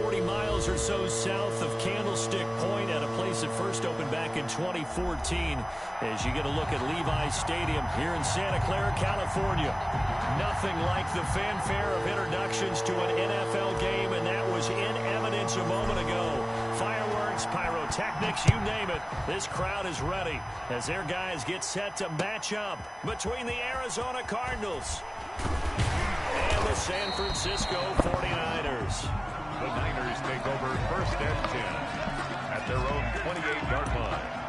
40 miles or so south of Candlestick Point at a place that first opened back in 2014 as you get a look at Levi's Stadium here in Santa Clara, California. Nothing like the fanfare of introductions to an NFL game, and that was in evidence a moment ago. Fireworks, pyrotechnics, you name it. This crowd is ready as their guys get set to match up between the Arizona Cardinals and the San Francisco 49ers. The Niners take over first and 10 at their own 28-yard line.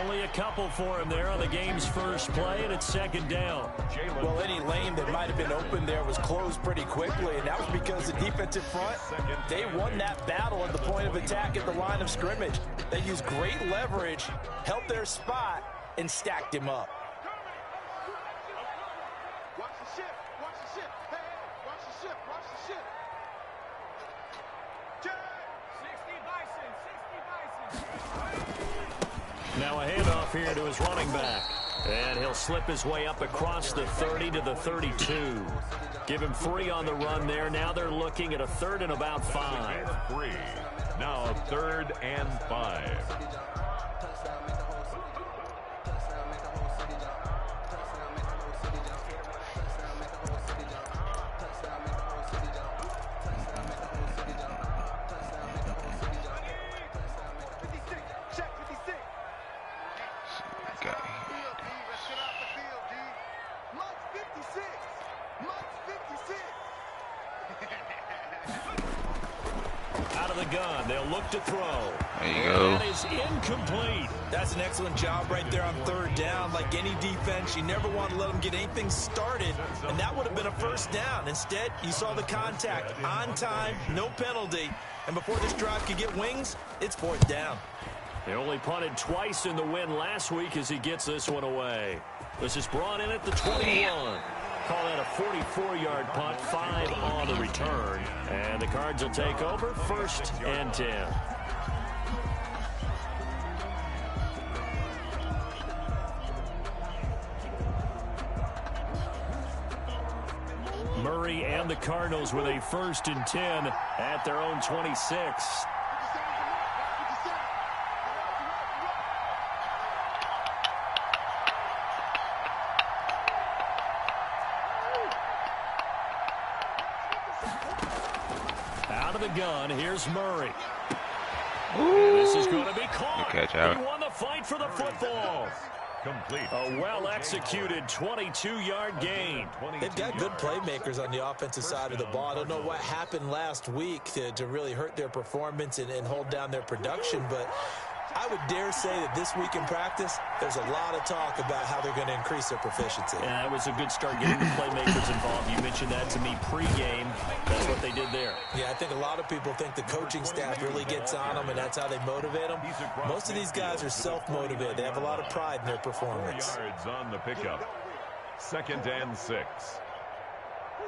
Only a couple for him there on the game's first play, and it's second down. Well, any lane that might have been open there was closed pretty quickly, and that was because the defensive front, they won that battle at the point of attack at the line of scrimmage. They used great leverage, held their spot, and stacked him up. Watch the ship. Watch the ship. Hey, watch the ship. Watch the ship. 60 Bison. Now a handoff here to his running back. And he'll slip his way up across the 30 to the 32. Give him 3 on the run there. Now they're looking at a 3rd and about 5. 3. Now 3rd and 5. Out of the gun, they'll look to throw. There you go. That is incomplete. That's an excellent job right there on 3rd down. Like any defense, you never want to let them get anything started, and that would have been a first down. Instead, you saw the contact on time, no penalty, and before this drive could get wings, it's 4th down. They only punted twice in the win last week as he gets this one away. This is brought in at the 21. Call that a 44-yard punt, 5 on the return. And the Cards will take over 1st and 10. Murray and the Cardinals with a 1st and 10 at their own 26. Out of the gun, here's Murray. And this is going to be caught. Good catch out. He won the fight for the football. Complete. A well-executed 22-yard gain. They've got good playmakers on the offensive side of the ball. I don't know what happened last week to really hurt their performance and hold down their production, but I would dare say that this week in practice, there's a lot of talk about how they're going to increase their proficiency. Yeah, that was a good start getting the playmakers involved. You mentioned that to me pregame. That's what they did there. Yeah, I think a lot of people think the coaching staff really gets on them, and that's how they motivate them. Most of these guys are self-motivated. They have a lot of pride in their performance. Yards on the pickup. 2nd and 6.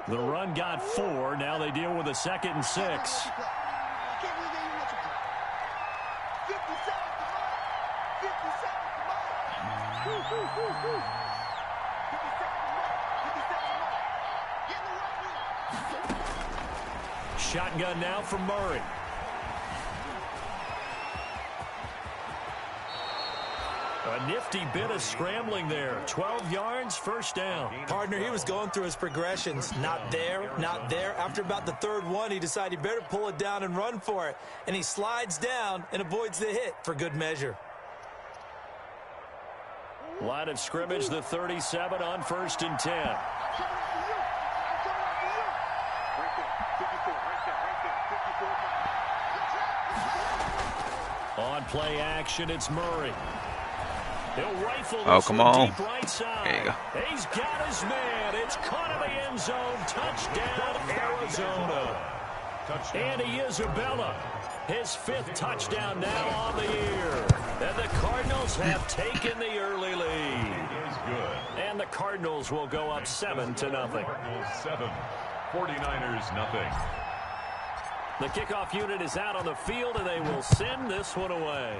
The run got 4. Now they deal with a 2nd and 6. Shotgun now from Murray. A nifty bit of scrambling there. 12 yards, 1st down. Partner, he was going through his progressions. Not there, not there. After about the 3rd one, he decided he better pull it down and run for it. And he slides down and avoids the hit for good measure. Line of scrimmage, the 37 on 1st and 10. On play action, it's Murray. He'll rifle this come on. Deep right side. There you go. He's got his man. It's caught in the end zone. Touchdown, Arizona. And Isabella, his 5th touchdown now on the year. And the Cardinals have taken the early lead. Is good. And Cardinals will go up 7-0. Cardinals 7, 49ers nothing. The kickoff unit is out on the field, and they will send this one away.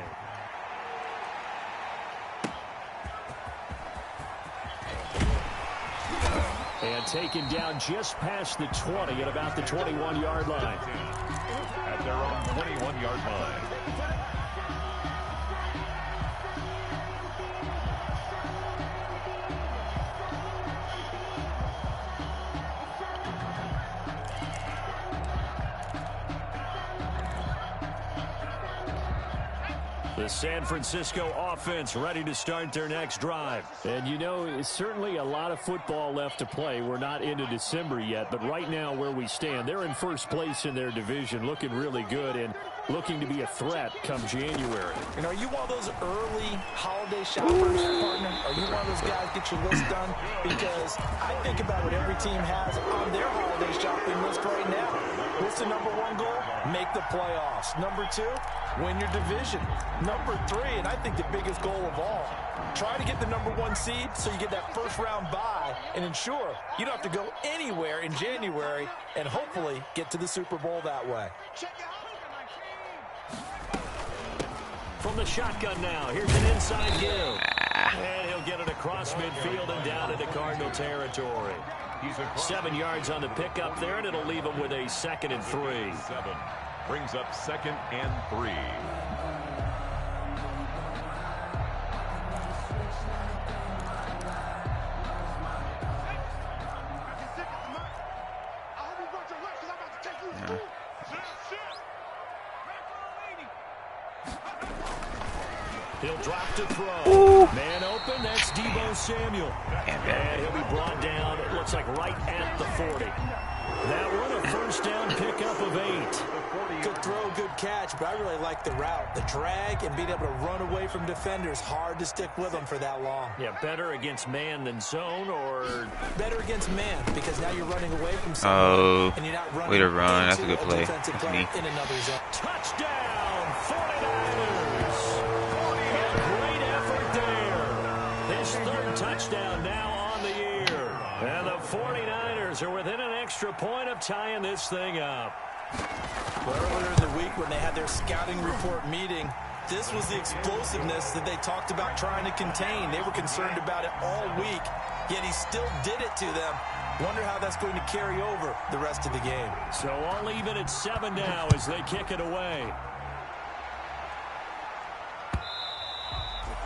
And taken down just past the 20 at about the 21-yard line. At their own 21-yard line. The San Francisco offense ready to start their next drive. And, you know, it's certainly a lot of football left to play. We're not into December yet, but right now where we stand, they're in first place in their division, looking really good and looking to be a threat come January. And are you one of those early holiday shoppers, partner? Are you one of those guys get your list done? Because I think about what every team has on their holiday shopping list right now. What's the number one goal? Make the playoffs. Number two, win your division. Number three, and I think the biggest goal of all, try to get the number one seed so you get that first round bye and ensure you don't have to go anywhere in January and hopefully get to the Super Bowl that way. From the shotgun now, here's an inside give. And he'll get it across midfield and down into Cardinal territory. 7 yards on the pickup there, and it'll leave him with a 2nd and 3. 7 brings up 2nd and 3. He'll drop to throw. Ooh. Man open, that's Deebo Samuel. And he'll be brought down, it looks like right at the 40. That one, a first down pickup of 8. Good throw, good catch, but I really like the route. The drag and being able to run away from defenders, hard to stick with them for that long. Yeah, better against man than zone, or? Better against man, because now you're running away from someone. And you're not running way to run. That's a good play. That's me. In another zone. Touchdown, 49ers. Great effort there. His 3rd touchdown now on the year. And the 49ers are within an extra point of tying this thing up. Well, earlier in the week when they had their scouting report meeting, this was the explosiveness that they talked about trying to contain. They were concerned about it all week, yet he still did it to them. Wonder how that's going to carry over the rest of the game. So all even at 7 now as they kick it away.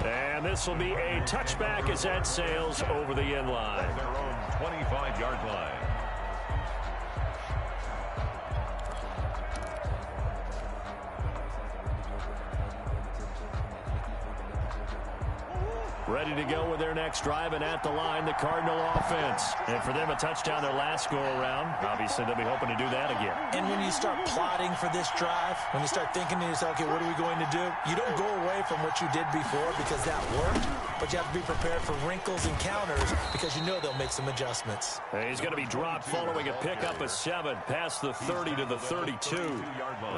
And this will be a touchback as that sails over the end line. Their own 25-yard line. Ready to go with their next drive, and at the line, the Cardinal offense. And for them, a touchdown their last go-around. Obviously, they'll be hoping to do that again. And when you start plotting for this drive, when you start thinking to yourself, okay, what are we going to do? You don't go away from what you did before because that worked, but you have to be prepared for wrinkles and counters because you know they'll make some adjustments. And he's going to be dropped following a pickup of 7 past the 30 to the 32.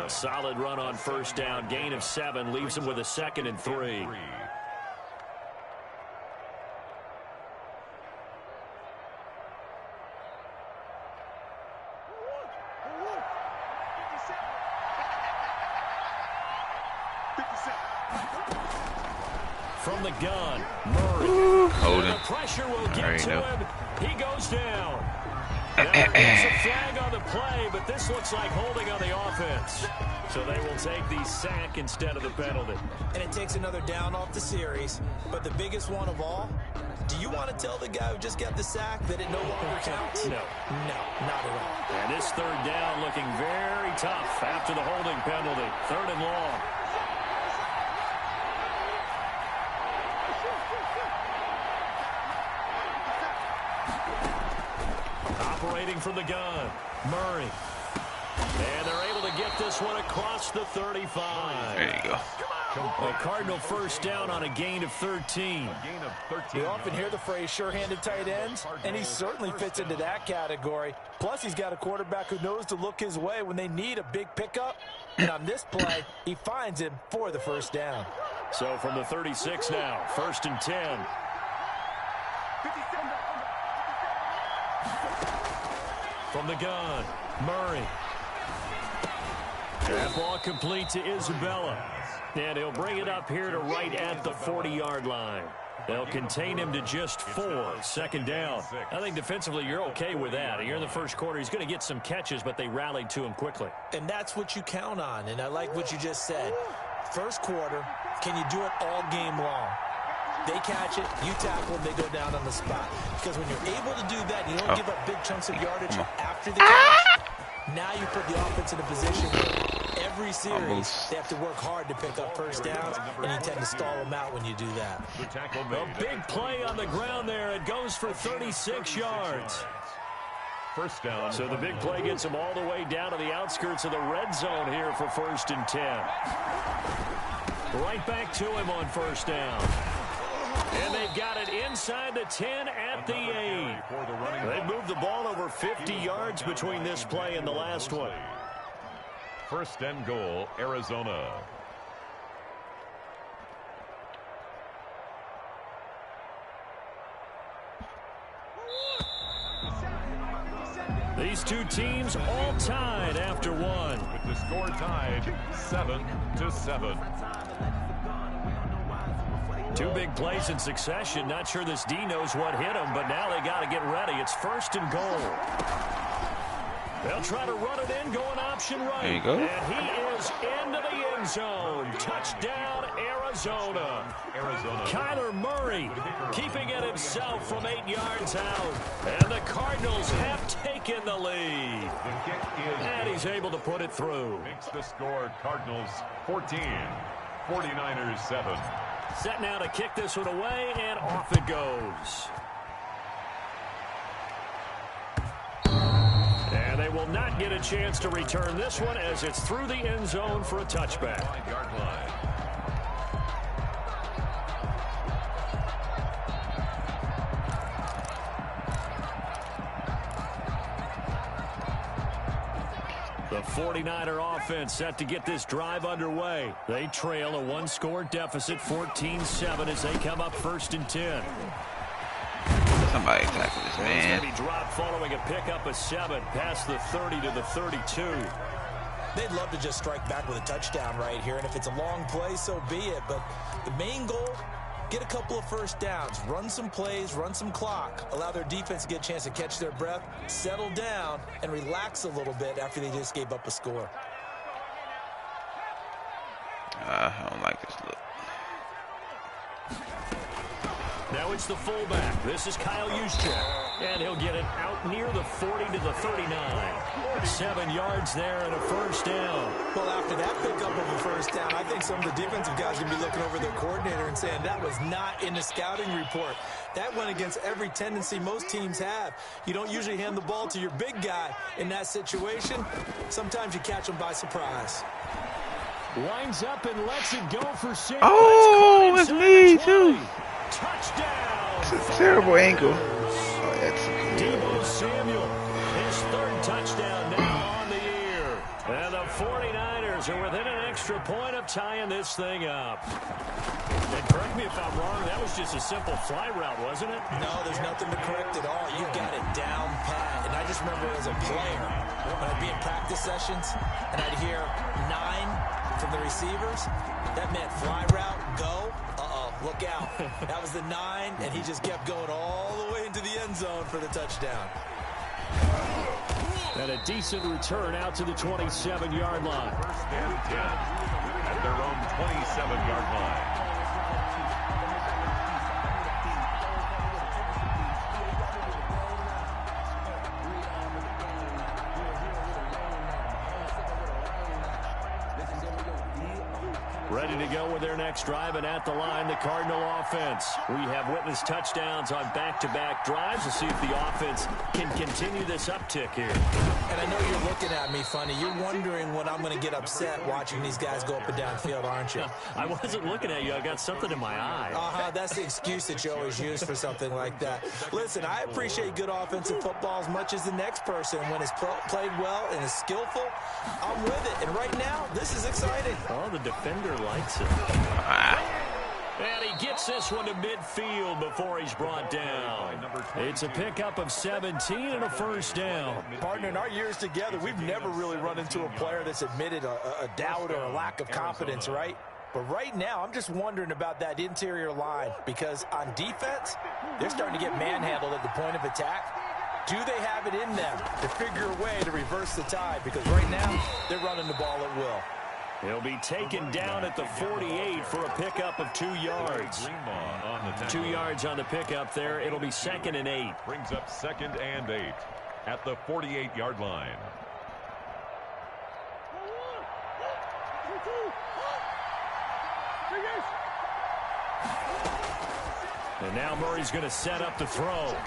A solid run on first down. Gain of 7 leaves him with a 2nd and 3. From the gun, Murray. Holding. The pressure will get to him. He goes down. There's a flag on the play, but this looks like holding on the offense. So they will take the sack instead of the penalty. And it takes another down off the series. But the biggest one of all, do you want to tell the guy who just got the sack that it no longer counts? No. No, not at all. And this third down looking very tough after the holding penalty. 3rd and long. Operating from the gun, Murray. And they're able to get this one across the 35. There you go. A Cardinal first down on a gain of 13. We often hear the phrase sure-handed tight ends, and he certainly fits into that category. Plus, he's got a quarterback who knows to look his way when they need a big pickup. And on this play, he finds him for the first down. So from the 36 now, 1st and 10. From the gun, Murray. That ball complete to Isabella. And he'll bring it up here to right at the 40-yard line. They'll contain him to just 4. Second down. I think defensively you're okay with that. Here in the first quarter, he's going to get some catches, but they rallied to him quickly. And that's what you count on. And I like what you just said. First quarter, can you do it all game long? They catch it, you tackle them, they go down on the spot. Because when you're able to do that, you don't give up big chunks of yardage after the catch. Now you put the offense in a position where every series they have to work hard to pick up first downs, and you tend to stall them out when you do that. A big play on the ground there. It goes for 36 yards. First down. So the big play gets him all the way down to the outskirts of the red zone here for 1st and 10. Right back to him on first down. And they've got it inside the 10 at the 8. They moved the ball over 50 yards between this play and the last one. First and goal, Arizona. These two teams all tied after one. With the score tied 7-7. Two big plays in succession. Not sure this D knows what hit him, but now they got to get ready. It's 1st and goal. They'll try to run it in, going option right. There you go. And he is into the end zone. Touchdown, Arizona. Kyler Murray keeping it himself from 8 yards out. And the Cardinals have taken the lead. And he's able to put it through. Makes the score Cardinals 14, 49ers 7. Set now to kick this one away, and off it goes. And they will not get a chance to return this one as it's through the end zone for a touchback. 5-yard line. The 49er offense set to get this drive underway. They trail a one-score deficit, 14-7, as they come up 1st and 10. Somebody tackle this man. Heavy drop following a pickup of 7 past the 30 to the 32. They'd love to just strike back with a touchdown right here, and if it's a long play, so be it. But the main goal, get a couple of first downs, run some plays, run some clock, allow their defense to get a chance to catch their breath, settle down, and relax a little bit after they just gave up a score. I don't like this look. Now it's the fullback. This is Kyle Juszczyk. And he'll get it out near the 40 to the 39. 7 yards there and a first down. Well, after that pickup of a first down, I think some of the defensive guys are going to be looking over their coordinator and saying that was not in the scouting report. That went against every tendency most teams have. You don't usually hand the ball to your big guy in that situation. Sometimes you catch them by surprise. Winds up and lets it go for 6. Oh, it's me too. Touchdown. It's a terrible angle. Oh, that's Deebo Samuel, his 3rd touchdown now on the year. And the 49ers are within an extra point of tying this thing up. And correct me if I'm wrong, that was just a simple fly route, wasn't it? No, there's nothing to correct at all. You got it down pat. And I just remember as a player, when I'd be in practice sessions and I'd hear 9 from the receivers, that meant fly route, go. Look out. That was the 9, and he just kept going all the way into the end zone for the touchdown. And a decent return out to the 27-yard line. 1st and 10 at their own 27-yard line. Ready to go with their next drive, and at the line, the Cardinal offense. We have witnessed touchdowns on back-to-back drives. We'll see if the offense can continue this uptick here. And I know you're looking at me funny. You're wondering when I'm going to get upset watching these guys go up and down field, aren't you? I wasn't looking at you. I got something in my eye. That's the excuse that you always use for something like that. Listen, I appreciate good offensive football as much as the next person. When it's played well and is skillful, I'm with it. And right now, this is exciting. Oh, the defender likes it. And he gets this one to midfield before he's brought down. It's a pickup of 17 and a first down. Partner, in our years together, we've never really run into a player that's admitted a doubt or a lack of confidence, right? But right now, I'm just wondering about that interior line because on defense, they're starting to get manhandled at the point of attack. Do they have it in them to figure a way to reverse the tide? Because right now, they're running the ball at will. He'll be taken down at the 48 for a pickup of 2 yards. 2 yards on the pickup there. It'll be 2nd and 8. Brings up 2nd and 8 at the 48-yard line. And now Murray's going to set up the throw.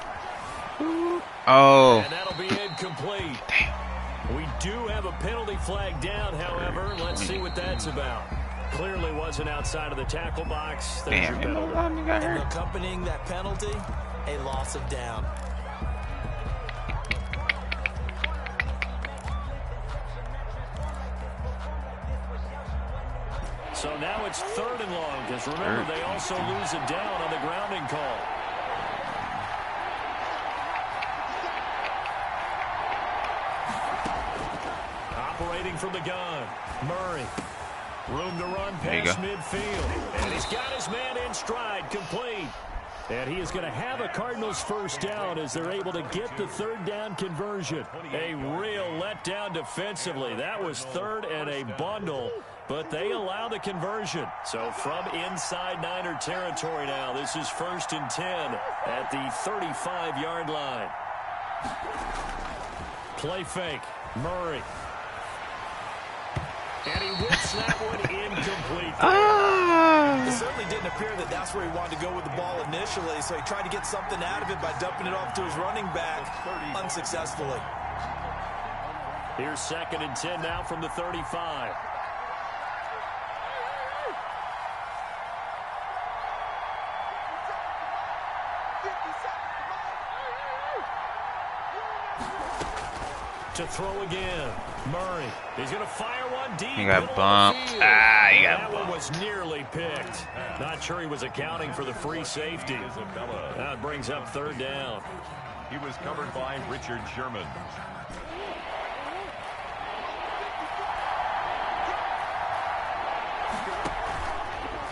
Oh. And that'll be incomplete. We do have a penalty flag down, however. Let's see what that's about. Clearly wasn't outside of the tackle box. There's your penalty. And accompanying that penalty, a loss of down. So now it's 3rd and long, because remember, they also lose a down on the grounding call. Operating from the gun, Murray. Room to run past midfield. And he's got his man in stride, complete. And he is going to have a Cardinals first down as they're able to get the 3rd down conversion. A real letdown defensively. That was 3rd and a bundle, but they allow the conversion. So from inside Niner territory now, this is 1st and 10 at the 35-yard line. Play fake, Murray. And he whips that one incomplete. It certainly didn't appear that that's where he wanted to go with the ball initially, so he tried to get something out of it by dumping it off to his running back unsuccessfully. Here's 2nd and 10 now from the 35. To throw again. Murray. He's going to fire one deep. He got bumped. He got bumped. That one was nearly picked. Not sure he was accounting for the free safety. Now it brings up 3rd down. He was covered by Richard Sherman.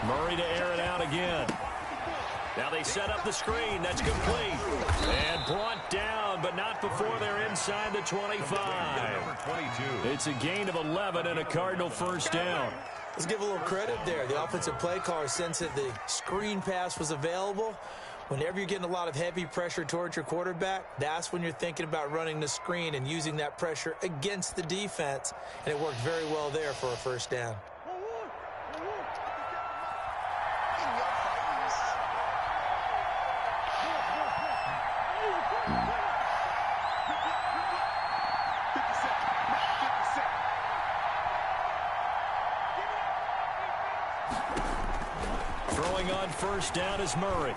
Murray to air it out again. Now they set up the screen. That's complete. And brought down, but not before they're inside the 25. It's a gain of 11 and a Cardinal first down. Let's give a little credit there. The offensive play caller sensed that the screen pass was available. Whenever you're getting a lot of heavy pressure towards your quarterback, that's when you're thinking about running the screen and using that pressure against the defense. And it worked very well there for a first down. Throwing on first down is Murray.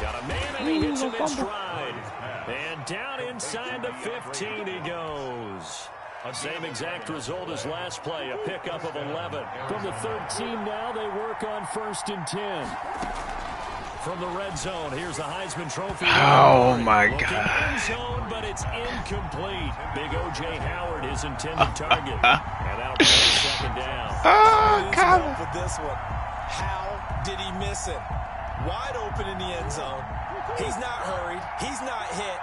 Got a man and he hits him in stride. And down inside the 15 he goes. Same exact result as last play, a pickup of 11. From the 13 now, they work on 1st and 10. From the red zone, here's the Heisman Trophy. Oh, my Looking God. end zone, but it's incomplete. Big O.J. Howard, his intended target. And that'll be 2nd down. Oh, God. For this one, how did he miss him? Wide open in the end zone. He's not hurried. He's not hit.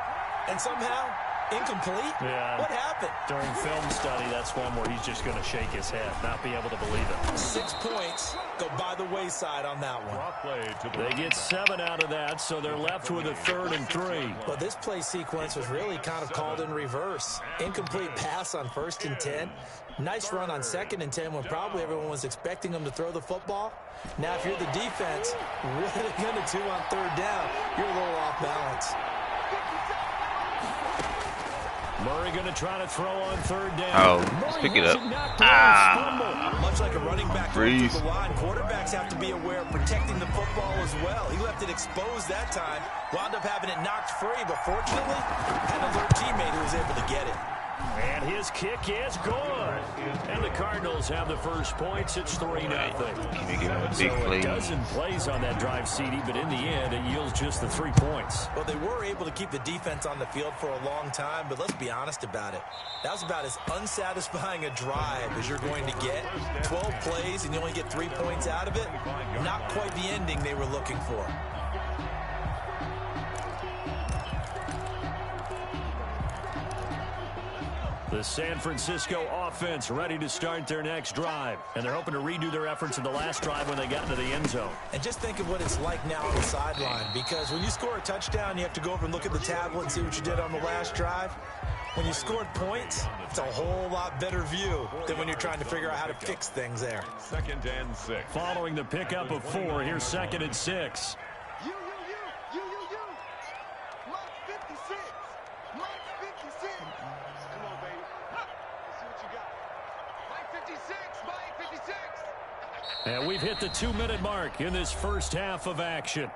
And somehow, incomplete? Yeah. What happened? During film study, that's one where he's just going to shake his head, not be able to believe it. 6 points go by the wayside on that one. They get 7 out of that, so they're left with a 3rd and 3. But this play sequence was really kind of called in reverse. Incomplete pass on 1st and 10. Nice run on 2nd and 10 when probably everyone was expecting him to throw the football. Now, if you're the defense, what are they going to do on 3rd down? You're a little off balance. Murray going to try to throw on 3rd down. Oh, let's pick it up. Much like a running back going through the line, quarterbacks have to be aware of protecting the football as well. He left it exposed that time, wound up having it knocked free, but fortunately, had an alert teammate who was able to get it. And his kick is good. And the Cardinals have the first points. It's 3-0. Can you give him a big So play? a dozen plays on that drive, CD, but in the end, it yields just the 3 points. Well, they were able to keep the defense on the field for a long time, but let's be honest about it. That was about as unsatisfying a drive as you're going to get. 12 plays and you only get 3 points out of it. Not quite the ending they were looking for. The San Francisco offense ready to start their next drive. And they're hoping to redo their efforts in the last drive when they got into the end zone. And just think of what it's like now on the sideline, because when you score a touchdown, you have to go over and look at the tablet and see what you did on the last drive. When you scored points, it's a whole lot better view than when you're trying to figure out how to fix things there. 2nd and 6. Following the pickup of 4, here's 2nd and 6. You. Mike 56. Mike 56. Come on, baby. Let's see what you got. Mike 56. Mike 56. And we've hit the 2-minute mark in this first half of action.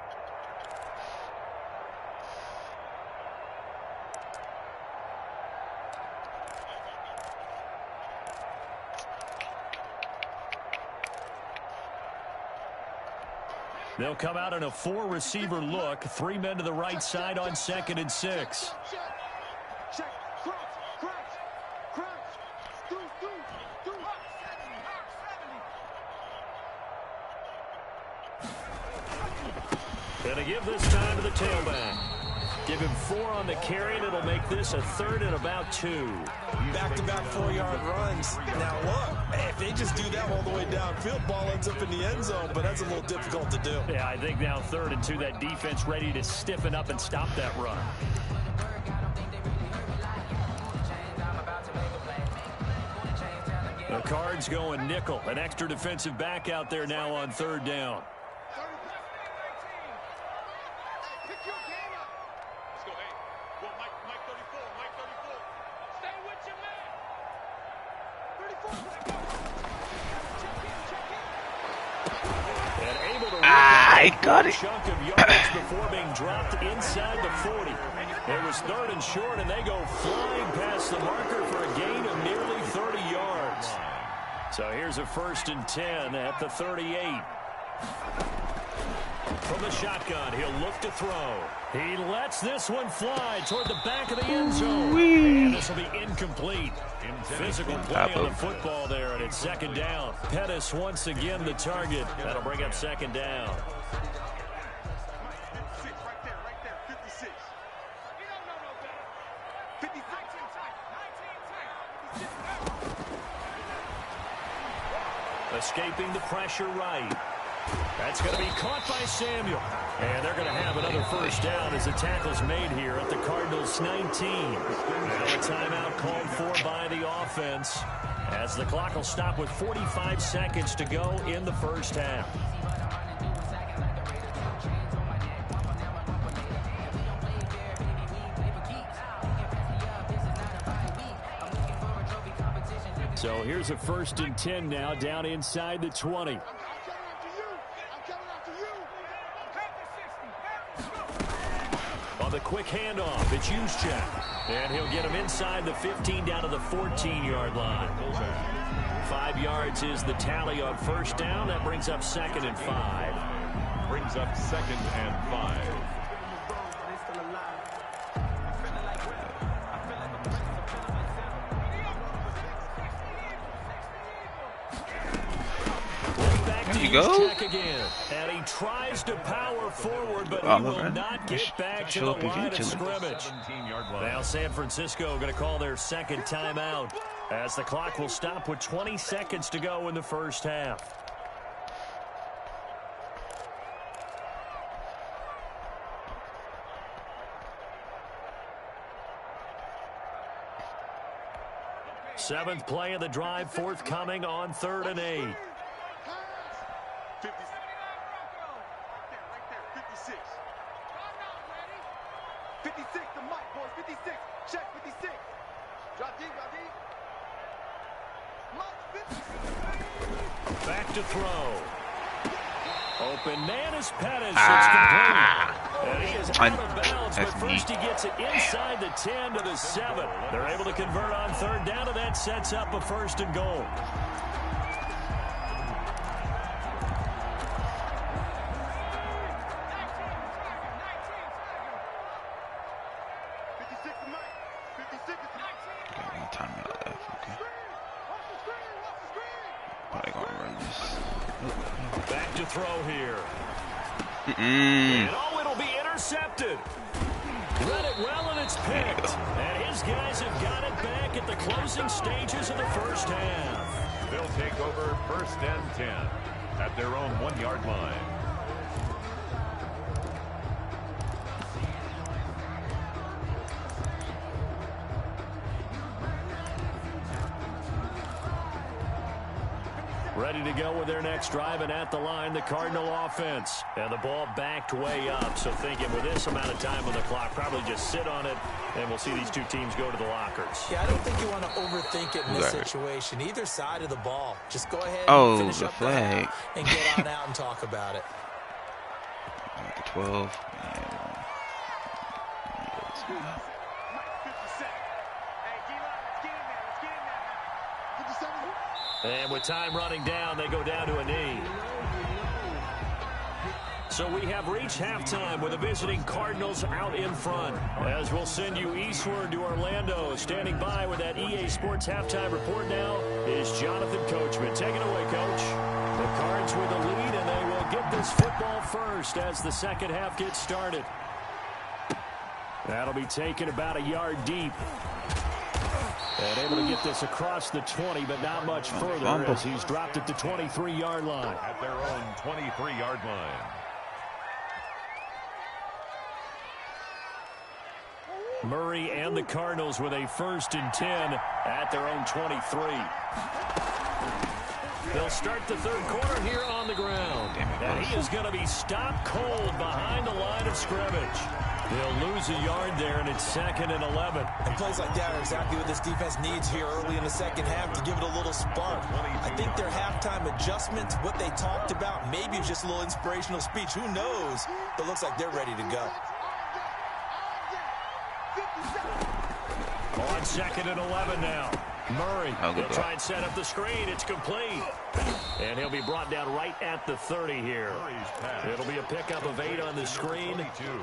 They'll come out in a 4-receiver look. 3 men to the right side on 2nd and 6. Check. Crouch. Do. Gonna give this time to the tailback. Give him 4 on the carry, and it'll make this a 3rd and about 2. Back-to-back 4-yard runs. Now, look, if they just do that all the way downfield, ball ends up in the end zone, but that's a little difficult to do. Yeah, I think now 3rd and 2, that defense ready to stiffen up and stop that run. The Cards going nickel. An extra defensive back out there now on 3rd down. Pick your game up. Let's go, hey. Go, Mike 34. Mike 34. Stay with your man. 34. And able to I got it. chunk of yards before being dropped inside the 40. It was 3rd and short, and they go flying past the marker for a gain of nearly 30 yards. So here's a 1st and 10 at the 38. From the shotgun, he'll look to throw. He lets this one fly toward the back of the end zone. And this will be incomplete. Physical play on the football there, and it's 2nd down. Pettis once again the target. That'll bring up 2nd down. 56, right there. 56. You don't know no better. 56. 19 tight. Escaping the pressure right. That's going to be caught by Samuel. And they're going to have another 1st down as the tackle's made here at the Cardinals' 19. Now a timeout called for by the offense as the clock will stop with 45 seconds to go in the first half. So here's a 1st and 10 now down inside the 20. I'm coming after you. On the quick handoff, it's Juszczyk. And he'll get him inside the 15 down to the 14-yard line. 5 yards is the tally on 1st down. That brings up 2nd and 5. Brings up 2nd and 5. There you go. Again. And he tries to power forward, but he will not get back to the line of scrimmage. Now San Francisco going to call their 2nd timeout as the clock will stop with 20 seconds to go in the first half. Seventh play of the drive forthcoming on 3rd and 8. 50. Right there. 56. 56 to Mike, boys. 56. Check 56. Drop deep. Mike 56. Back to throw. Open man is Pettis. It's complete. And he is out of bounds, but first he gets it inside the 10 to the 7. They're able to convert on third down, and that sets up a first and goal. Back to throw here. And it'll be intercepted. Read it well, and it's picked. And his guys have got it back at the closing stages of the first half. They'll take over first and 10 at their own 1-yard line. Ready to go with their next drive, and at the line, the Cardinal offense. And the ball backed way up, so thinking with this amount of time on the clock, probably just sit on it, and we'll see these two teams go to the lockers. Yeah, I don't think you want to overthink it in this situation. Either side of the ball. Just go ahead and finish up the half and get on out and talk about it. The 12. And with time running down, they go down to a knee. So we have reached halftime with the visiting Cardinals out in front. As we'll send you eastward to Orlando. Standing by with that EA Sports halftime report now is Jonathan Coachman. Take it away, Coach. The Cards with the lead, and they will get this football first as the second half gets started. That'll be taken about a yard deep. And able to get this across the 20, but not much further as he's dropped at the 23-yard line. At their own 23-yard line. Murray and the Cardinals with a 1st and 10 at their own 23. They'll start the third quarter here on the ground. And he is going to be stopped cold behind the line of scrimmage. They'll lose a yard there, and it's 2nd and 11. And plays like that are exactly what this defense needs here early in the second half to give it a little spark. I think their halftime adjustments, what they talked about, maybe it's just a little inspirational speech. Who knows? But looks like they're ready to go. On 2nd and 11 now. Murray will try and set up the screen. It's complete. And he'll be brought down right at the 30 here. It'll be a pickup of 8 on the screen,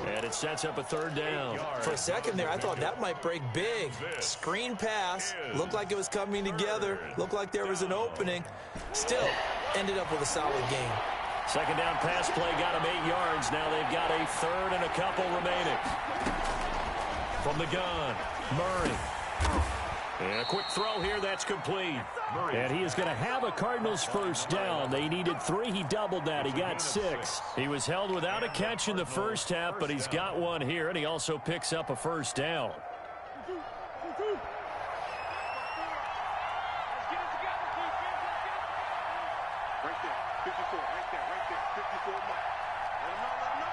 and it sets up a third down. For a second there, I thought that might break big. Screen pass. Looked like it was coming together. Looked like there was an opening. Still, ended up with a solid game. Second down pass play got him 8 yards. Now they've got a third and a couple remaining. From the gun, Murray. And a quick throw here, that's complete. And he is going to have a Cardinals first down. They needed 3. He doubled that. He got 6. He was held without a catch in the first half, but he's got one here, and he also picks up a first down. Right there, 54, right there, 54 mark. Let him know.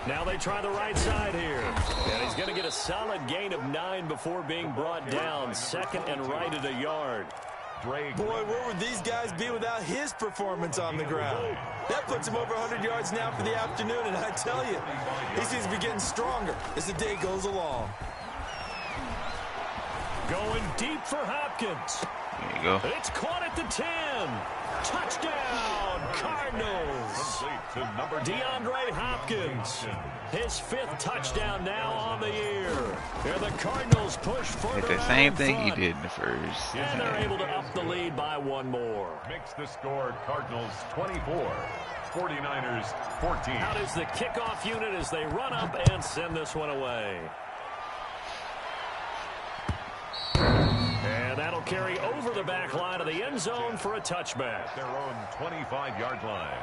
Now they try the right side here. And he's going to get a solid gain of 9 before being brought down. 2nd and right at a yard. Boy, where would these guys be without his performance on the ground? That puts him over 100 yards now for the afternoon, and I tell you, he seems to be getting stronger as the day goes along. Going deep for Hopkins. There you go. It's caught at the 10. Touchdown, Cardinals. DeAndre Hopkins, his 5th touchdown now on the year. And the Cardinals push further Did the same thing he did in the first. And they're able to up the lead by 1 more. Makes the score Cardinals 24, 49ers 14. Out is the kickoff unit as they run up and send this one away. And that'll carry over the back line of the end zone for a touchback. Their own 25-yard line.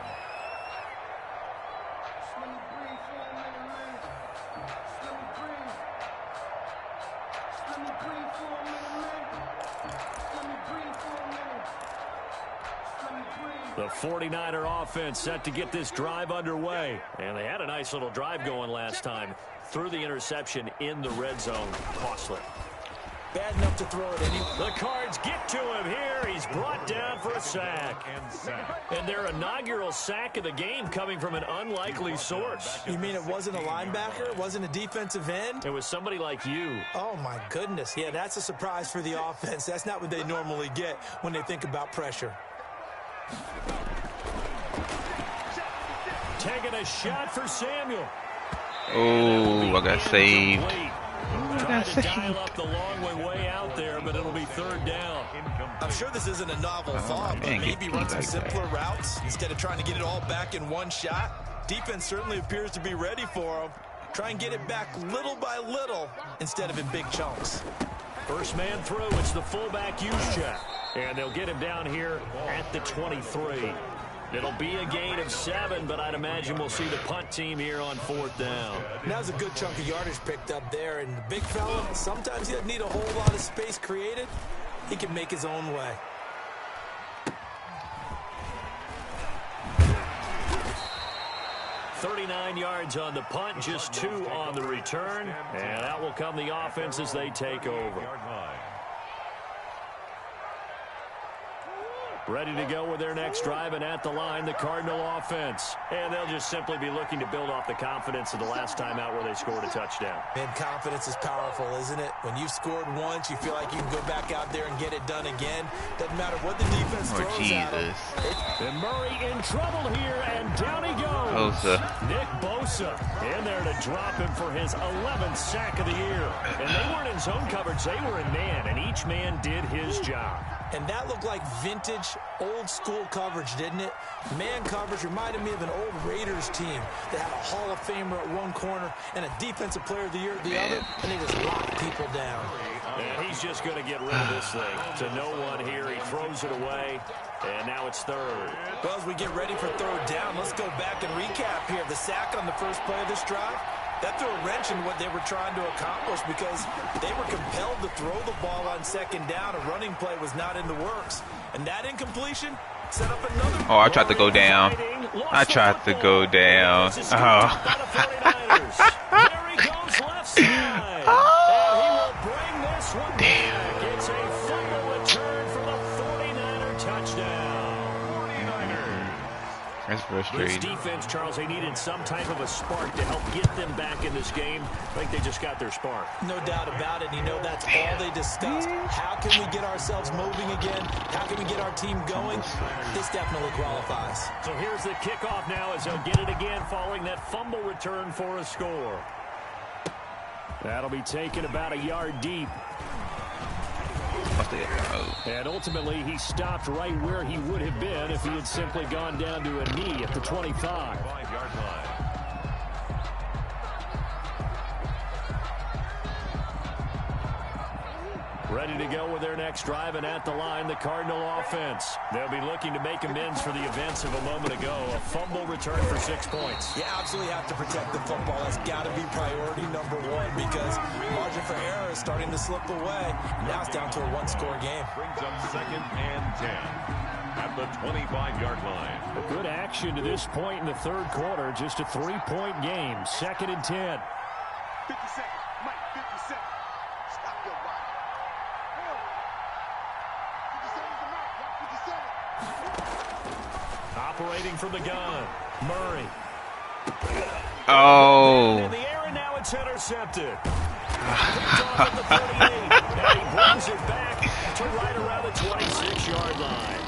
The 49er offense set to get this drive underway. And they had a nice little drive going last time. Through the interception in the red zone. Costly. bad enough to throw it anyway. The Cards get to him here. He's brought down for a sack. And their inaugural sack of the game coming from an unlikely source. You mean it wasn't a linebacker? It wasn't a defensive end? It was somebody like you. Oh, my goodness. Yeah, that's a surprise for the offense. That's not what they normally get when they think about pressure. Taking a shot for Samuel. Oh, I got saved. Trying to dial up the long way out there, but it'll be third down. I'm sure this isn't a novel thought, but maybe run some simpler routes instead of trying to get it all back in one shot. Defense certainly appears to be ready for them. Try and get it back little by little instead of in big chunks. First man through, it's the fullback use check. And they'll get him down here at the 23. It'll be a gain of 7, but I'd imagine we'll see the punt team here on fourth down. That was a good chunk of yardage picked up there. And the big fella, sometimes he doesn't need a whole lot of space created. He can make his own way. $39 yards on the punt, just 2 on the return. And out will come the offense as they take over. Ready to go with their next drive, and at the line, the Cardinal offense. And they'll just simply be looking to build off the confidence of the last time out where they scored a touchdown. Man, confidence is powerful, isn't it? When you've scored once, you feel like you can go back out there and get it done again. Doesn't matter what the defense throws at them. And Murray in trouble here, and down he goes. Bosa. Nick Bosa in there to drop him for his 11th sack of the year. And they weren't in zone coverage, they were in man, and each man did his job. And that looked like vintage, old-school coverage, didn't it? Man coverage reminded me of an old Raiders team that had a Hall of Famer at one corner and a Defensive Player of the Year at the other, and they just locked people down. And he's just going to get rid of this thing to no one here. He throws it away, and now it's third. Well, as we get ready for third down, let's go back and recap here. The sack on the first play of this drive, that threw a wrench in what they were trying to accomplish because they were compelled to throw the ball on second down. A running play was not in the works. And that incompletion set up another. Oh, I tried to go down. I tried to go down. Oh. There he goes left side. And he will bring this one back. It's a fumble return for the 49er touchdown. That's This frustrating. defense, Charles, they needed some type of a spark to help get them back in this game. I think they just got their spark. No doubt about it. You know, that's all they discussed. How can we get ourselves moving again? How can we get our team going? This definitely qualifies. So here's the kickoff now as they'll get it again following that fumble return for a score. That'll be taken about a yard deep. And ultimately, he stopped right where he would have been if he had simply gone down to a knee at the 25. 5-yard line. Ready to go with their next drive, and at the line, the Cardinal offense. They'll be looking to make amends for the events of a moment ago. A fumble return for 6 points. You absolutely have to protect the football. That's got to be priority number one because margin for error is starting to slip away. Now it's down to a one-score game. Brings up 2nd and 10 at the 25-yard line. A good action to this point in the third quarter. Just a 3-point game. 2nd and 10. 50 seconds. Mike, 50 seconds. Stop your watch. 50 seconds to Mike. 50 seconds. Operating from the gun. Murray. Oh. In the air, and now it's intercepted. Picked off at the 38. And he brings it back to right around the 26-yard line.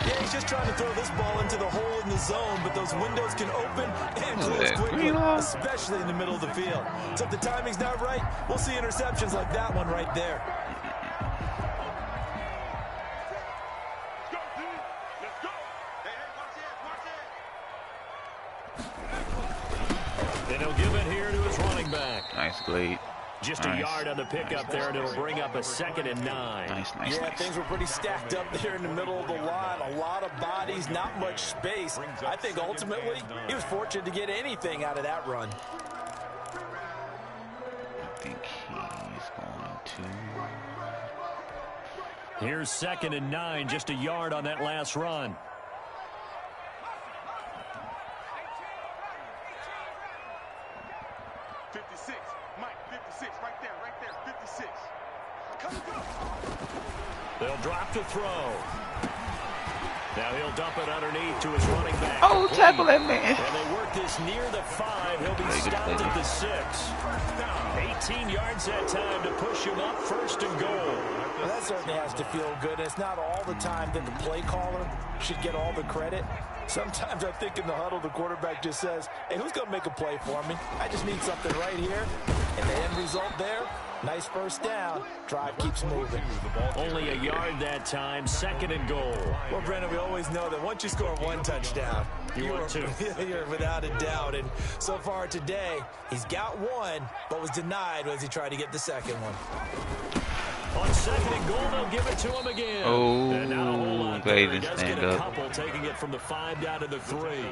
Yeah, he's just trying to throw this ball into the hole in the zone, but those windows can open and close quickly, especially in the middle of the field. So if the timing's not right, we'll see interceptions like that one right there. Let's go, dude. Let's go. Hey, watch it. And he'll give it here to his running back. Nice glade. Just a yard on the pickup there, and it'll bring up a 2nd and 9. Nice. Things were pretty stacked up there in the middle of the line. A lot of bodies, not much space. I think ultimately he was fortunate to get anything out of that run. I think he's going to. Here's 2nd and 9, just a yard on that last run. throw. Now he'll dump it underneath to his running back. Oh, tackle that man. And they work this near the 5. He'll be stopped at the 6. 18 yards that time to push him up 1st and goal. Well, that certainly has to feel good. It's not all the time that the play caller should get all the credit. Sometimes I think in the huddle, the quarterback just says, hey, who's going to make a play for me? I just need something right here. And the end result there, nice first down. Drive keeps moving. Only a yard that time, 2nd and goal. Well, Brendan, we always know that once you score 1 touchdown, you're without a doubt. And so far today, he's got 1, but was denied as he tried to get the 2nd one. On 2nd and goal, they'll give it to him again. Oh, and not a whole lot they there. didn't Does get stand a up. couple, taking it from the 5 down to the 3.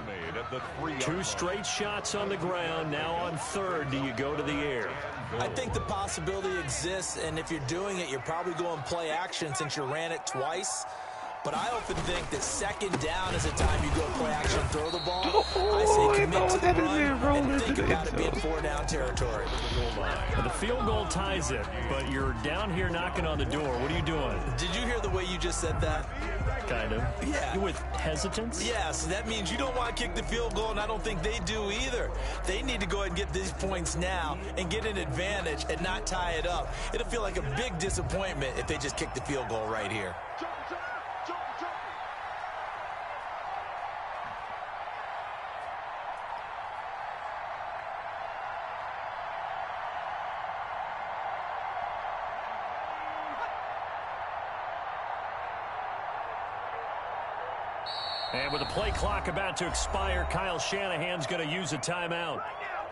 2 straight shots on the ground. Now on 3rd, do you go to the air? I think the possibility exists, and if you're doing it, you're probably going play action since you ran it twice. But I often think that 2nd down is the time you go play action and throw the ball. I say commit to the run and think about it being 4-down territory. The field goal ties it, but you're down here knocking on the door. What are you doing? Did you hear the way you just said that? Kind of. Yeah. With hesitance? Yes, that means you don't want to kick the field goal, and I don't think they do either. They need to go ahead and get these points now and get an advantage and not tie it up. It'll feel like a big disappointment if they just kick the field goal right here. And with the play clock about to expire, Kyle Shanahan's going to use a timeout.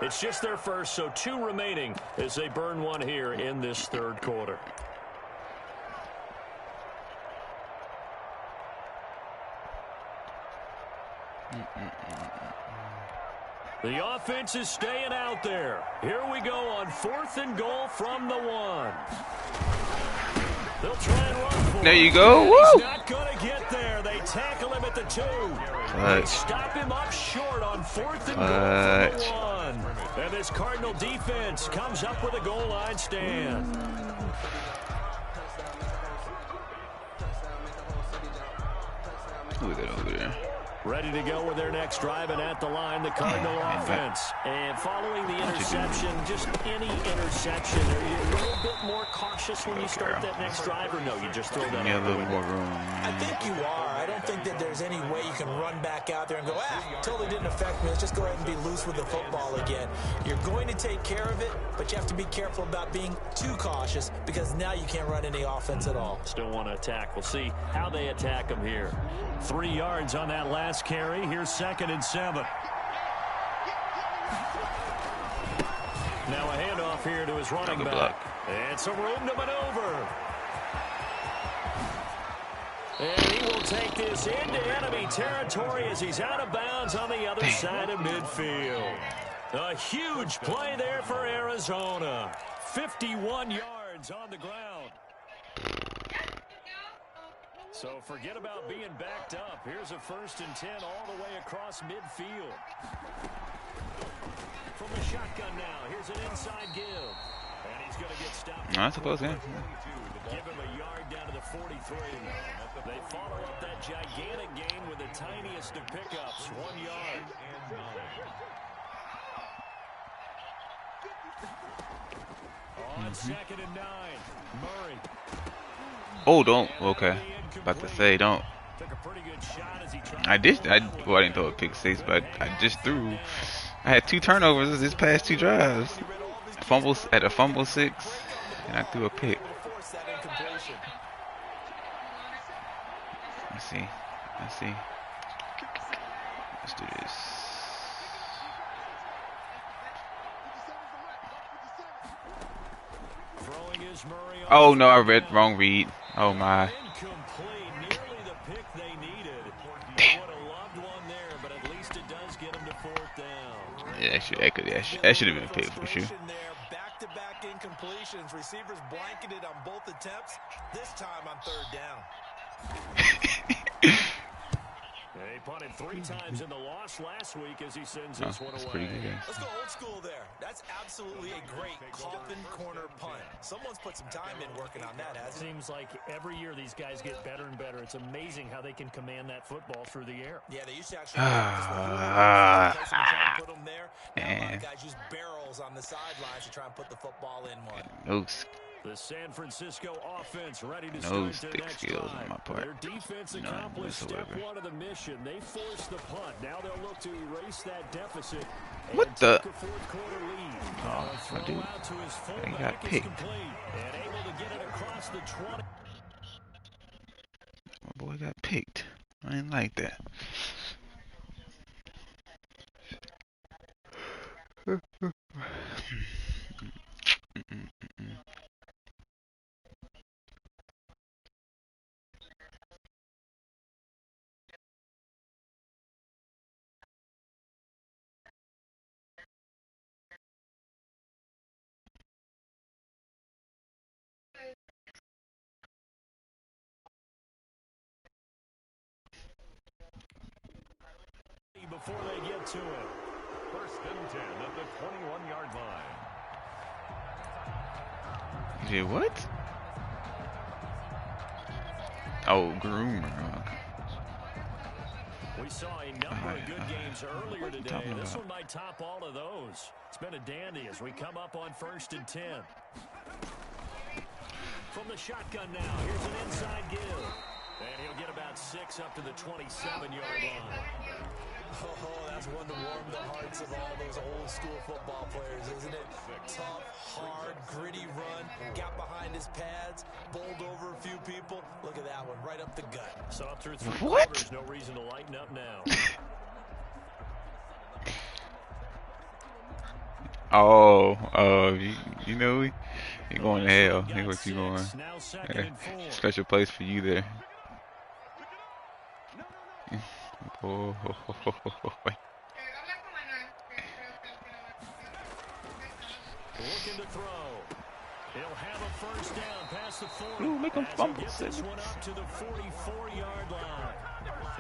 It's just their first, so 2 remaining as they burn 1 here in this 3rd quarter. The offense is staying out there. Here we go on 4th and goal from the 1. They'll try and run for There him. you go. He's Woo! not going to get there. They tackle him at the 2. Clutch. Stop him up short on 4th and goal from the 1. And this Cardinal defense comes up with a goal line stand. Who is that over there? Ready to go with their next drive, and at the line, the Cardinal offense. And following the interception, just any interception, are you a little bit more cautious when you start that next drive, or no, you just throw that Yeah, a out the little window? more room. I think you are. I don't think that there's any way you can run back out there and go, totally didn't affect me. Let's just go ahead and be loose with the football again. You're going to take care of it, but you have to be careful about being too cautious because now you can't run any offense at all. Still want to attack. We'll see how they attack them here. 3 yards on that last carry. Here's 2nd and 7. Now a handoff here to his running back. And some room to maneuver. And he will take this into enemy territory as he's out of bounds on the other side of midfield. A huge play there for Arizona. 51 yards on the ground. So forget about being backed up. Here's a 1st and 10 all the way across midfield. From the shotgun now, here's an inside give. And he's going to get stopped. No, that's a close game. Give him a yard down to the 43. They follow up that gigantic gain with the tiniest of pickups, 1 yard. On 2nd and 9, Murray. Oh, don't. Okay. About to say, don't. Took a pretty good shot as he tried. I didn't throw a pick 6, but I just threw. I had 2 turnovers this past 2 drives. Fumbles at a fumble 6, and I threw a pick. Let's see. Let's do this. Oh no, I read wrong read. Oh my. Damn. Yeah, that should have been a pick for sure. Back-to-back incompletions. Receivers blanketed on both attempts. This time on 3rd down. They punt it And 3 times in the loss last week as he sends Oh, this one that's away. pretty good. Let's go old school there. That's absolutely a great coffin corner punt. Someone's put some time in working on that, hasn't he? Seems like every year these guys get better and better. It's amazing how they can command that football through the air. Yeah, they used to actually put them there. Now a lot of guys use barrels on the sidelines to try and put the football in one. No, The San Francisco offense ready to no start their stick next skills drive. on my part. Their defense None accomplished step whatsoever. 1 of the mission. They forced the punt. Now they'll look to erase that deficit. What and the? take a 4th-quarter lead. Oh, Throw my dude. out to his He fullback got is picked. complete and able to get it across the 20. My boy got picked. I didn't like that. Before they get to it. 1st and 10 at the 21-yard line. You did what? Oh, groomer. We saw a number of good games earlier today. This one might top all of those. It's been a dandy as we come up on 1st and 10. From the shotgun now, here's an inside give. And he'll get about 6 up to the 27-yard line. Oh, that's one to warm the hearts of all those old school football players, isn't it? Tough, hard, gritty run, got behind his pads, bowled over a few people. Look at that one, right up the gut. Saw through 3 What? quarters, no reason to lighten up now. Oh, you know, you're going to hell. Here's what you going. Now 2nd Yeah, and 4. special place for you there. Oh, Looking to throw. He'll have a 1st down past the 40. Ooh, make him as fumble. He gets this one up to the 44-yard line.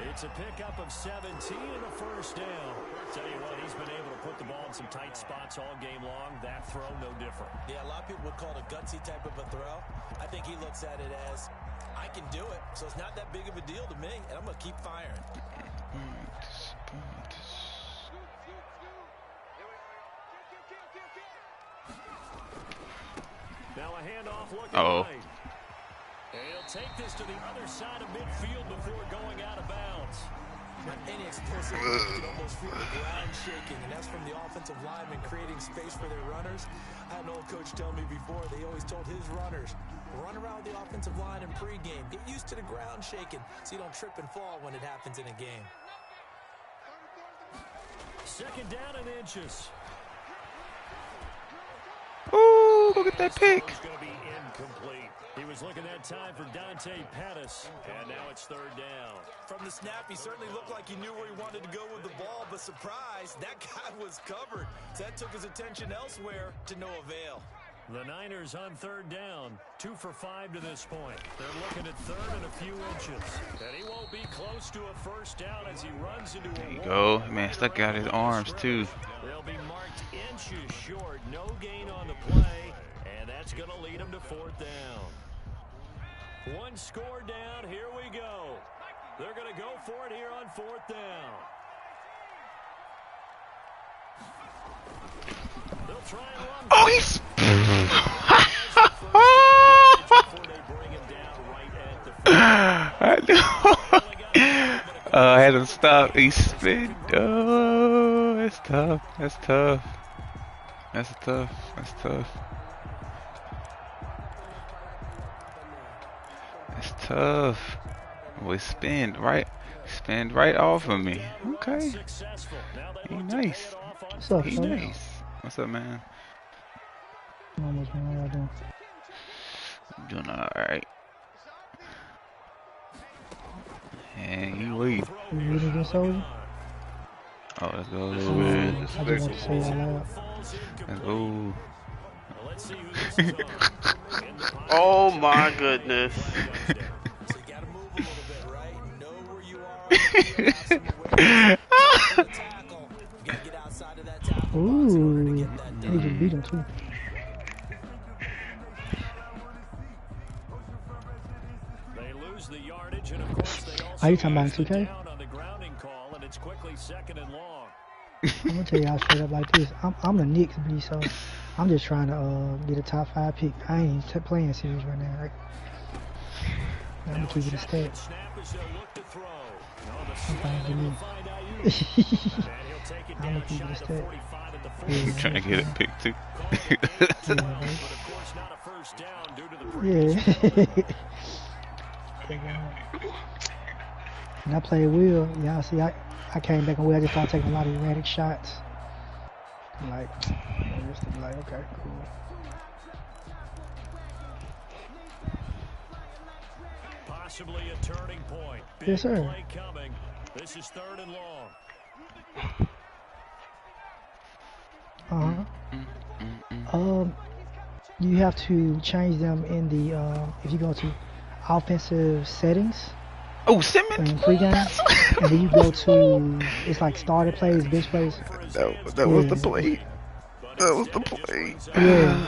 It's a pickup of 17 and a 1st down. Tell you what, he's been able to put the ball in some tight spots all game long. That throw, no different. Yeah, a lot of people would call it a gutsy type of a throw. I think he looks at it as, I can do it, so it's not that big of a deal to me, and I'm going to keep firing. Now a handoff looking Uh-oh. right. And he'll take this to the other side of midfield before going out of bounds. Any explosive, you can almost feel the ground shaking, and that's from the offensive linemen creating space for their runners. I had an old coach tell me before, they always told his runners, run around the offensive line in pregame. Get used to the ground shaking so you don't trip and fall when it happens in a game. 2nd down and inches. Ooh, go get that pick. It's going to be incomplete. He was looking that time for Dante Pettis, and now it's 3rd down. From the snap, he certainly looked like he knew where he wanted to go with the ball, but surprise, that guy was covered. So that took his attention elsewhere to no avail. The Niners on 3rd down, 2 for 5 to this point. They're looking at 3rd and a few inches. And he won't be close to a 1st down as he runs into There you a go. Man, stuck out his arms, too. They'll be marked inches short, no gain on the play, and that's going to lead them to 4th down. 1 score down, here we go. They're going to go for it here on 4th down. They'll try and run. Oh, he's... I know. I had him stop. He spin. Oh, that's tough. That's tough. That's tough. That's tough. That's tough. Boy, spin right off of me. Okay. He nice. What's up, He son? nice. What's up, man? Not much, man. How y'all doing? Doing alright. And you wait. You ready against Soldier? Oh, let's go. I just want to say that loud. Let's go. Oh my goodness. So you got to move a little bit, right? Know where you are on the field, have some awareness. Ooh, he just beat him too. They lose the yardage, and of course they also Are you talking about lose the 2K? down on the grounding call, and it's quickly 2nd and long. I'm gonna tell y'all straight up like this. I'm the Knicks B, so I'm just trying to get a top 5 pick. I ain't even playing serious right now. Like, I'm gonna keep it a stat. Snap as they'll look to throw. No, the I'm slant fine able with to me. find Ayuk. And he'll take it I'm down gonna keep it shy a of the stat. 45 at the 40. Yeah, I'm trying to get a pick too. But of course not a first down due to the previous yeah. And I played Will. Y'all see, I came back and Will. I just started taking a lot of erratic shots. I'm like, just to be like, okay, cool. Possibly a turning point. Big Yes, sir. play coming. This is 3rd and long. You have to change them in the if you go to offensive settings Oh, Simmons. in pregame, and then you go to it's like starter plays, bench plays. That was the play. That was the play. Yeah.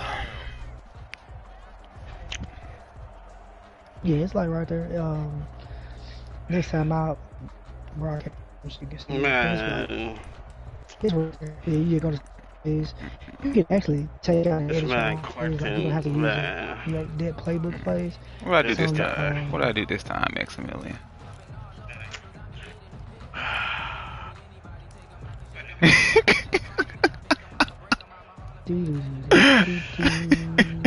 Yeah, it's like right there. Next time out, broadcast against the Man, it's right there. Yeah, you go to is you can actually take out this the man like you're gonna have to Quentin, use man. that playbook plays. What I do this So, time? What I do this time, Maximilian?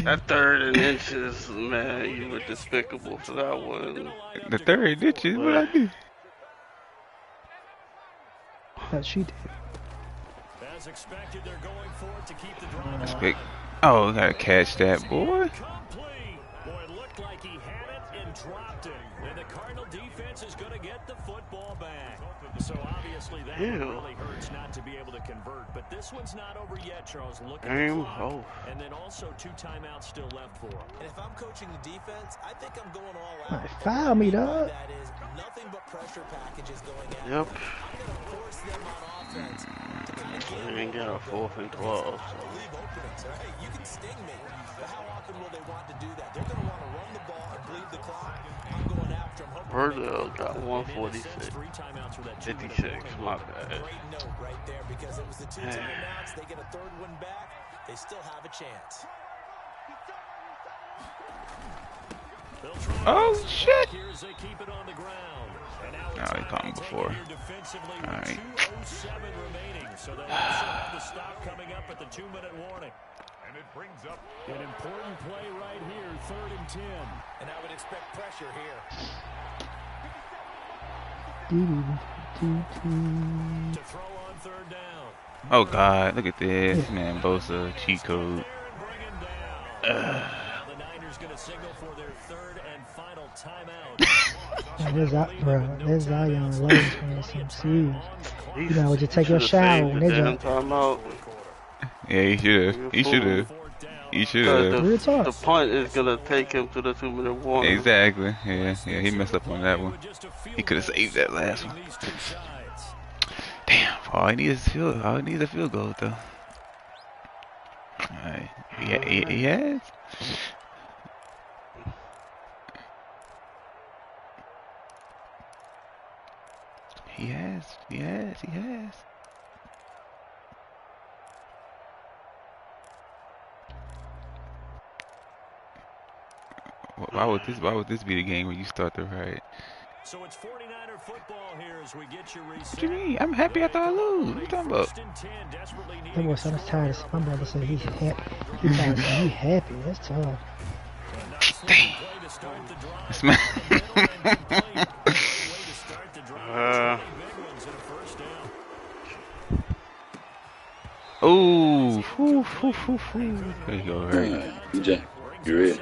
That 3rd and inches, man, you were despicable for that one. The 3rd ditches. What I do? That she did. As expected, they're going for it to keep the drive That's alive. big. Oh, gotta catch that, boy. Complete. Boy, it looked like he had it and dropped it. And the Cardinal defense is going to get the football back. So obviously that one really hurts not to be able to convert. But this one's not over yet, Charles. Look at the clock. And then also 2 timeouts still left for him. And if I'm coaching the defense, I think I'm going all out. Foul me, dog. That is nothing but pressure packages going at Yep. I'm going to force them on offense. They ain't got a 4th and 12. Leave openings, right? You can sting me, but how often will they want to do that? They're going to want to run the ball and bleed the clock. I'm going after them. Virgil got 146. 3 timeouts for that 56, my bad. Great note right there because it was the 2 timeouts. They get a 3rd one back. They still have a chance. Oh shit! Here as they keep it on the ground. No, he caught me before. Alright. 2:07 remaining, so they'll also have the stop coming up at the 2-minute warning. And it brings up An important play right here, 3rd and 10. And I would expect pressure here. To throw on 3rd down. Oh god, look at this, man. Bosa cheat code. Now the Niners going to signal for their 3rd and final timeout. That's Zion Lowe's man, some serious. You know, just take your shower when they jump. Timeout. Yeah, he should've. He should've. He should've. Real talk. The punt is gonna take him to the 2-minute warning. Exactly. Yeah, he messed up on that one. He could have saved that last one. Damn. All he needs is a field goal though. Alright. He has. He has. Why would this be the game where you start the right? So it's 49er football here as we get your reset. What you mean? I'm happy after I lose. What you talking about? That boy said tired of my brother said he's happy. He tired of he happy. That's tough. Damn. This man. Ooh. There you go, right? Jack, you're it.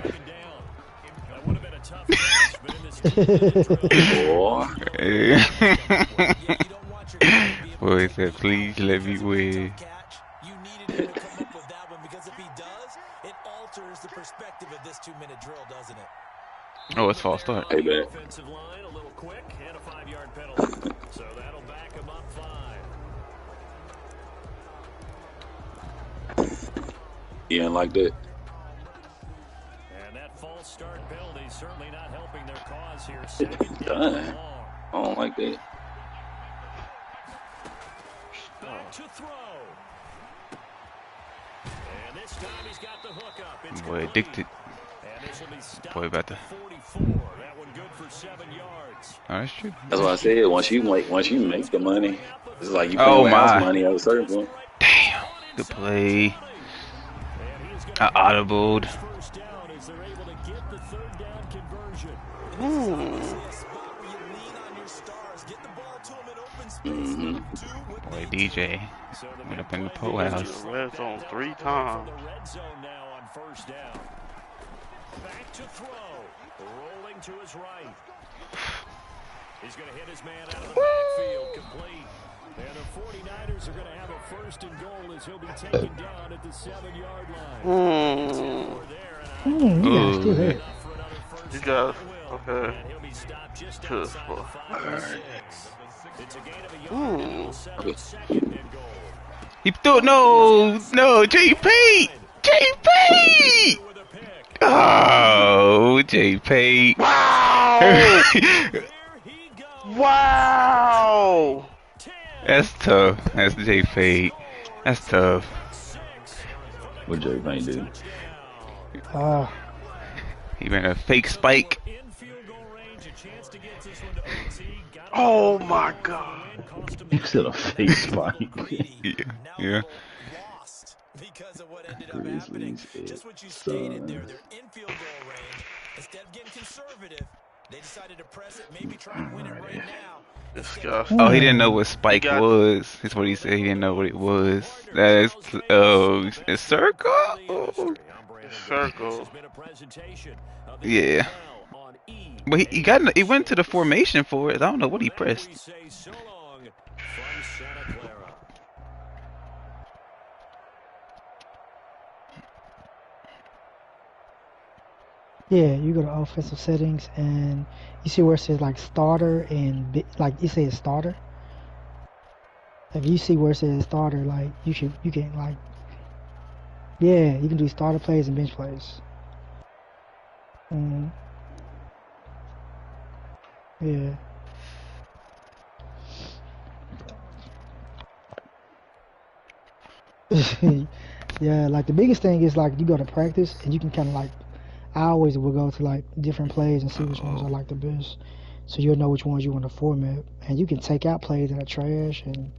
Boy. Boy said, please let me win. You needed him to come up with that one because if he does, it alters the perspective of this 2-minute drill, doesn't it? Oh, it's false start. Hey, back. Offensive line, a little quick, and a 5-yard penalty. So that'll back him up 5. He ain't like that. And that false start penalty certainly not helping their cause here. Second down Done. and long. I don't like that. Back to throw. And this time he's got the hook up. It's Boy, complete. addicted. And this will be stopped Boy, about at to. the 44. That one good for 7 yards. Oh, that's true. That's why I said once you make the money, it's like you Oh playing with house my! money at a certain point. Damn, good play. I audibled. First down as they're able to get the third down conversion. Boy, DJ went up in the pole house. Red zone 3 times. The red zone now on first down. Back to throw. Rolling to his right. He's going to hit his man out of the backfield. Complete. And the 49ers are going to have a first and goal as he'll be taken down at the 7-yard line. Yeah, still there. You got okay. And he'll be stopped just Good outside the boy. 5-6. It's a gain of a yard, and it'll set up second and goal. He threw no, Jpaint, Jpaint. With a pick. Oh, Jpaint. Wow! There he goes. Wow! That's tough. That's Jpaint. That's tough. What Jpaint do? He ran a fake spike. In field goal range, a chance to get this one to OT. Got it. Oh my God! You said a fake spike. Yeah. Lost because of what ended up happening. Grizzlies Just what you at stated there. Suns. They're in field goal range. Instead of getting conservative, they decided to press it, maybe try and win it right now. Disgusting. Oh, he didn't know what spike got- was. That's what he said. He didn't know what it was. That is, oh, a circle. Oh. Circle. Yeah. But he got he went to the formation for it. I don't know what he pressed. Yeah, you go to offensive settings and you see where it says like starter and like you say starter. If you see where it says starter, like you can like, yeah, you can do starter plays and bench plays. Yeah. Yeah, like the biggest thing is like you go to practice and you can kind of like, I always will go to like different plays and see which ones I like the best, so you'll know which ones you want to format, and you can take out plays that are trash. And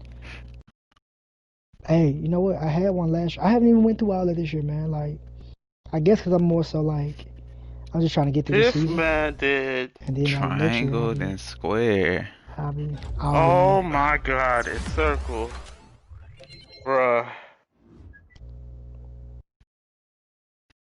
hey, you know what? I had one last year. I haven't even went through all of this year, man. Like, I guess because I'm more so like, I'm just trying to get through the This season, man did and then next year Triangle, then square. I'll be Oh my God, it's circle. Bruh.